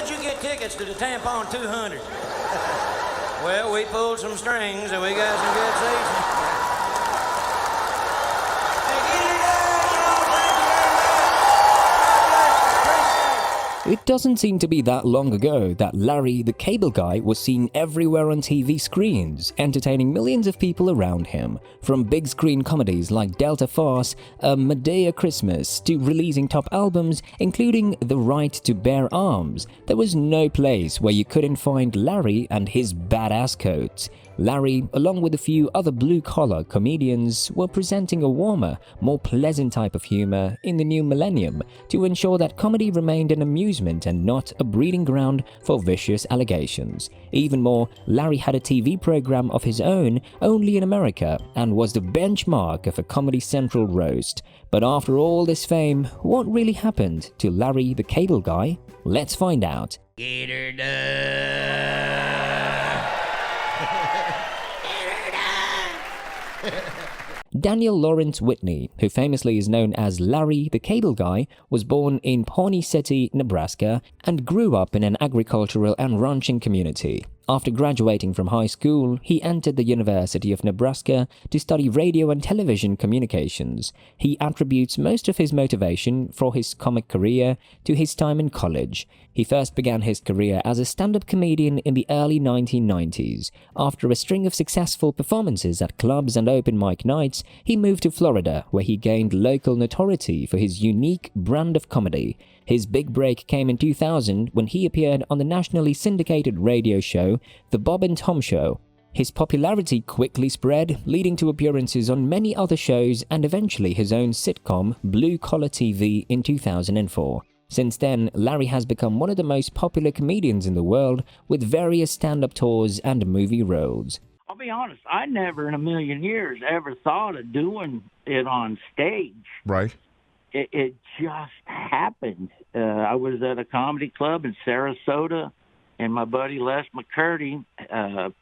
did you get tickets to the Tampon 200? Well, we pulled some strings and we got some good seats. It doesn't seem to be that long ago that Larry the Cable Guy was seen everywhere on TV screens, entertaining millions of people around him. From big screen comedies like Delta Farce, Madea Christmas, to releasing top albums, including The Right to Bear Arms, there was no place where you couldn't find Larry and his badass coat. Larry, along with a few other blue-collar comedians, were presenting a warmer, more pleasant type of humor in the new millennium to ensure that comedy remained an amusement and not a breeding ground for vicious allegations. Even more, Larry had a TV program of his own only in America and was the benchmark of a Comedy Central roast. But after all this fame, what really happened to Larry the Cable Guy? Let's find out. Get her done. Daniel Lawrence Whitney, who famously is known as Larry the Cable Guy, was born in Pawnee City, Nebraska, and grew up in an agricultural and ranching community. After graduating from high school, he entered the University of Nebraska to study radio and television communications. He attributes most of his motivation for his comic career to his time in college. He first began his career as a stand-up comedian in the early 1990s. After a string of successful performances at clubs and open mic nights, he moved to Florida, where he gained local notoriety for his unique brand of comedy. His big break came in 2000 when he appeared on the nationally syndicated radio show, The Bob and Tom Show. His popularity quickly spread, leading to appearances on many other shows and eventually his own sitcom, Blue Collar TV, in 2004. Since then, Larry has become one of the most popular comedians in the world, with various stand-up tours and movie roles. I'll be honest, I never in a million years ever thought of doing it on stage. Right. It just happened. I was at a comedy club in Sarasota, and my buddy Les McCurdy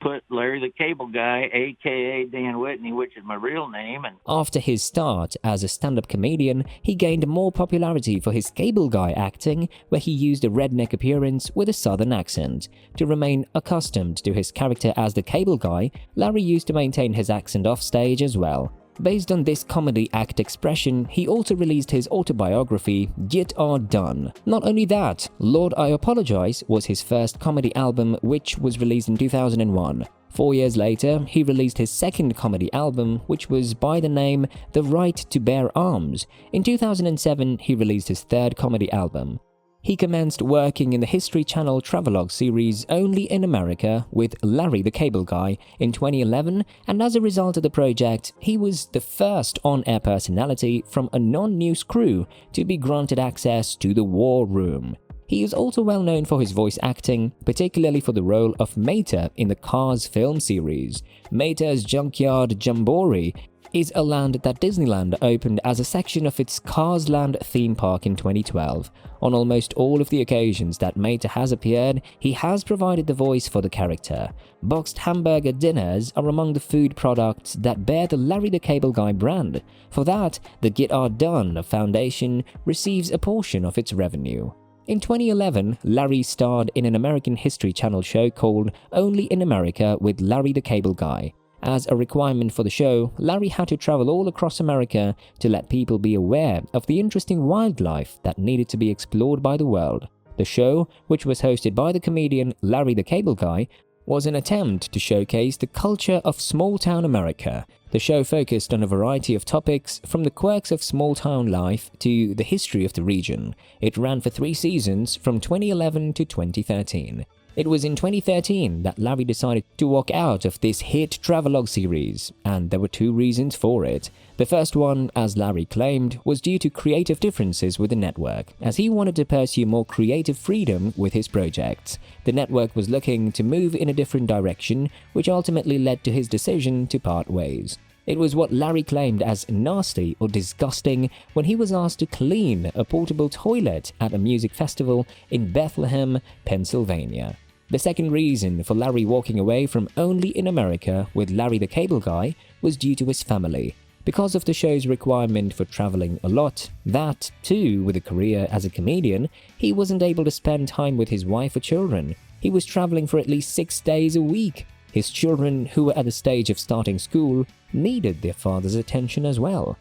put Larry the Cable Guy, a.k.a. Dan Whitney, which is my real name. And after his start as a stand-up comedian, he gained more popularity for his Cable Guy acting, where he used a redneck appearance with a southern accent. To remain accustomed to his character as the Cable Guy, Larry used to maintain his accent offstage as well. Based on this comedy act expression, he also released his autobiography, Get Our Done. Not only that, Lord I Apologize was his first comedy album, which was released in 2001. 4 years later, he released his second comedy album, which was by the name The Right to Bear Arms. In 2007, he released his third comedy album. He commenced working in the History Channel travelogue series Only in America with Larry the Cable Guy in 2011, and as a result of the project, he was the first on-air personality from a non-news crew to be granted access to the War Room. He is also well known for his voice acting, particularly for the role of Mater in the Cars film series. Mater's Junkyard Jamboree is a land that Disneyland opened as a section of its Cars Land theme park in 2012. On almost all of the occasions that Mater has appeared, he has provided the voice for the character. Boxed hamburger dinners are among the food products that bear the Larry the Cable Guy brand. For that, the Get Our Done Foundation receives a portion of its revenue. In 2011, Larry starred in an American History Channel show called Only in America with Larry the Cable Guy. As a requirement for the show, Larry had to travel all across America to let people be aware of the interesting wildlife that needed to be explored by the world. The show, which was hosted by the comedian Larry the Cable Guy, was an attempt to showcase the culture of small-town America. The show focused on a variety of topics, from the quirks of small-town life to the history of the region. It ran for 3 seasons from 2011 to 2013. It was in 2013 that Larry decided to walk out of this hit travelogue series, and there were 2 reasons for it. The first one, as Larry claimed, was due to creative differences with the network, as he wanted to pursue more creative freedom with his projects. The network was looking to move in a different direction, which ultimately led to his decision to part ways. It was what Larry claimed as nasty or disgusting when he was asked to clean a portable toilet at a music festival in Bethlehem, Pennsylvania. The second reason for Larry walking away from Only in America with Larry the Cable Guy was due to his family. Because of the show's requirement for traveling a lot, that, too, with a career as a comedian, he wasn't able to spend time with his wife or children. He was traveling for at least 6 days a week. His children, who were at the stage of starting school, needed their father's attention as well.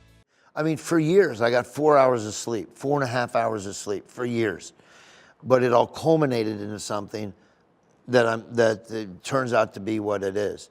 I mean, for years, I got 4 hours of sleep, 4.5 hours of sleep for years. But it all culminated into something that turns out to be what it is.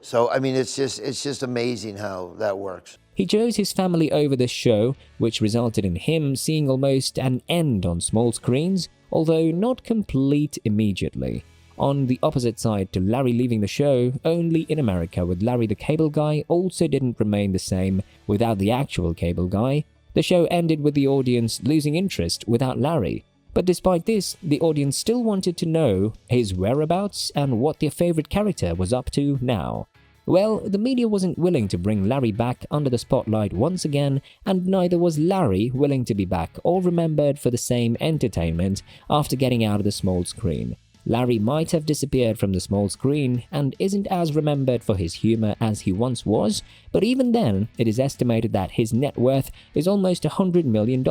So, I mean, it's just amazing how that works. He chose his family over this show, which resulted in him seeing almost an end on small screens, although not complete immediately. On the opposite side to Larry leaving the show, only in America with Larry the Cable Guy also didn't remain the same without the actual cable guy. The show ended with the audience losing interest without Larry. But despite this, the audience still wanted to know his whereabouts and what their favorite character was up to now. Well, the media wasn't willing to bring Larry back under the spotlight once again, and neither was Larry willing to be back or remembered for the same entertainment after getting out of the small screen. Larry might have disappeared from the small screen and isn't as remembered for his humor as he once was, but even then, it is estimated that his net worth is almost $100 million.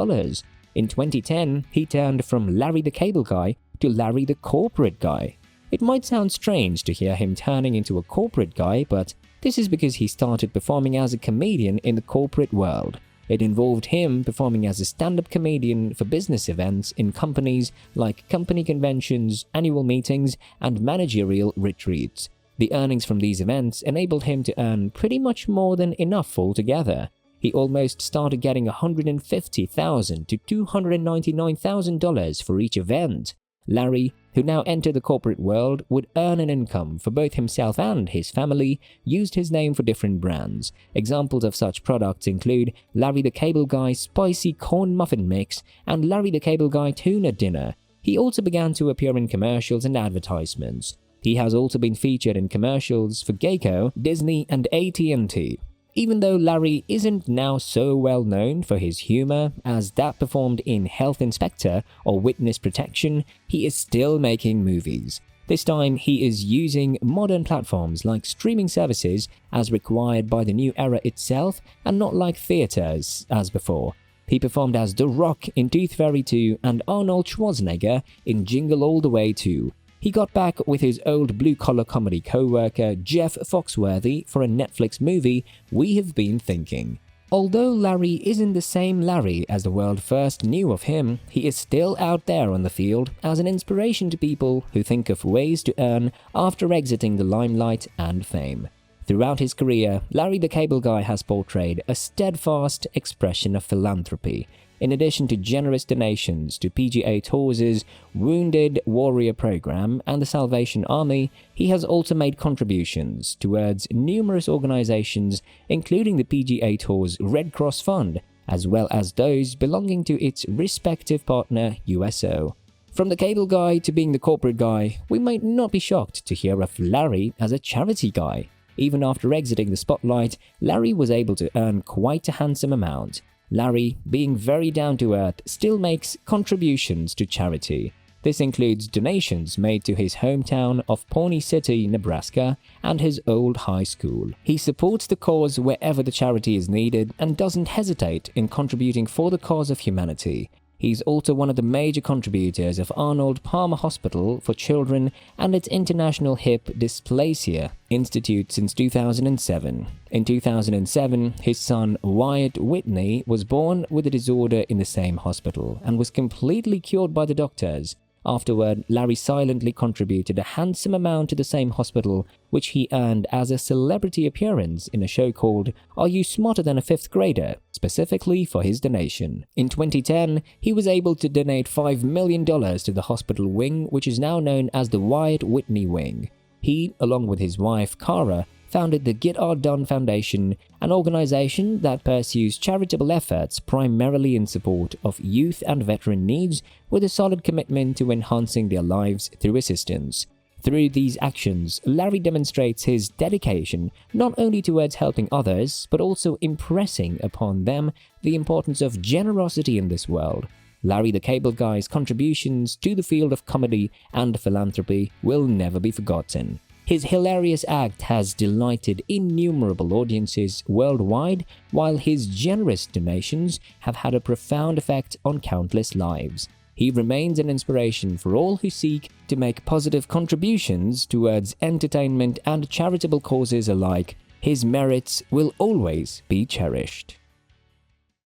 In 2010, he turned from Larry the Cable Guy to Larry the Corporate Guy. It might sound strange to hear him turning into a corporate guy, but this is because he started performing as a comedian in the corporate world. It involved him performing as a stand-up comedian for business events in companies like company conventions, annual meetings, and managerial retreats. The earnings from these events enabled him to earn pretty much more than enough altogether. He almost started getting $150,000 to $299,000 for each event. Larry, who now entered the corporate world, would earn an income for both himself and his family, used his name for different brands. Examples of such products include Larry the Cable Guy Spicy Corn Muffin Mix and Larry the Cable Guy Tuna Dinner. He also began to appear in commercials and advertisements. He has also been featured in commercials for Geico, Disney, and AT&T. Even though Larry isn't now so well known for his humor as that performed in Health Inspector or Witness Protection, he is still making movies. This time, he is using modern platforms like streaming services as required by the new era itself and not like theaters as before. He performed as The Rock in Tooth Fairy 2 and Arnold Schwarzenegger in Jingle All the Way 2. He got back with his old blue-collar comedy co-worker Jeff Foxworthy for a Netflix movie, We Have Been Thinking. Although Larry isn't the same Larry as the world first knew of him, he is still out there on the field as an inspiration to people who think of ways to earn after exiting the limelight and fame. Throughout his career, Larry the Cable Guy has portrayed a steadfast expression of philanthropy. In addition to generous donations to PGA Tours' Wounded Warrior program and the Salvation Army, he has also made contributions towards numerous organizations, including the PGA Tour's Red Cross Fund, as well as those belonging to its respective partner USO. From the cable guy to being the corporate guy, we might not be shocked to hear of Larry as a charity guy. Even after exiting the spotlight, Larry was able to earn quite a handsome amount. Larry, being very down-to-earth, still makes contributions to charity. This includes donations made to his hometown of Pawnee City, Nebraska, and his old high school. He supports the cause wherever the charity is needed and doesn't hesitate in contributing for the cause of humanity. He's also one of the major contributors of Arnold Palmer Hospital for Children and its International Hip Dysplasia Institute since 2007. In 2007, his son Wyatt Whitney was born with a disorder in the same hospital and was completely cured by the doctors. Afterward, Larry silently contributed a handsome amount to the same hospital, which he earned as a celebrity appearance in a show called Are You Smarter Than a Fifth Grader?, specifically for his donation. In 2010, he was able to donate $5 million to the hospital wing, which is now known as the Wyatt Whitney Wing. He, along with his wife Cara, founded the Get Art Done Foundation, an organization that pursues charitable efforts primarily in support of youth and veteran needs with a solid commitment to enhancing their lives through assistance. Through these actions, Larry demonstrates his dedication not only towards helping others, but also impressing upon them the importance of generosity in this world. Larry the Cable Guy's contributions to the field of comedy and philanthropy will never be forgotten. His hilarious act has delighted innumerable audiences worldwide, while his generous donations have had a profound effect on countless lives. He remains an inspiration for all who seek to make positive contributions towards entertainment and charitable causes alike. His merits will always be cherished.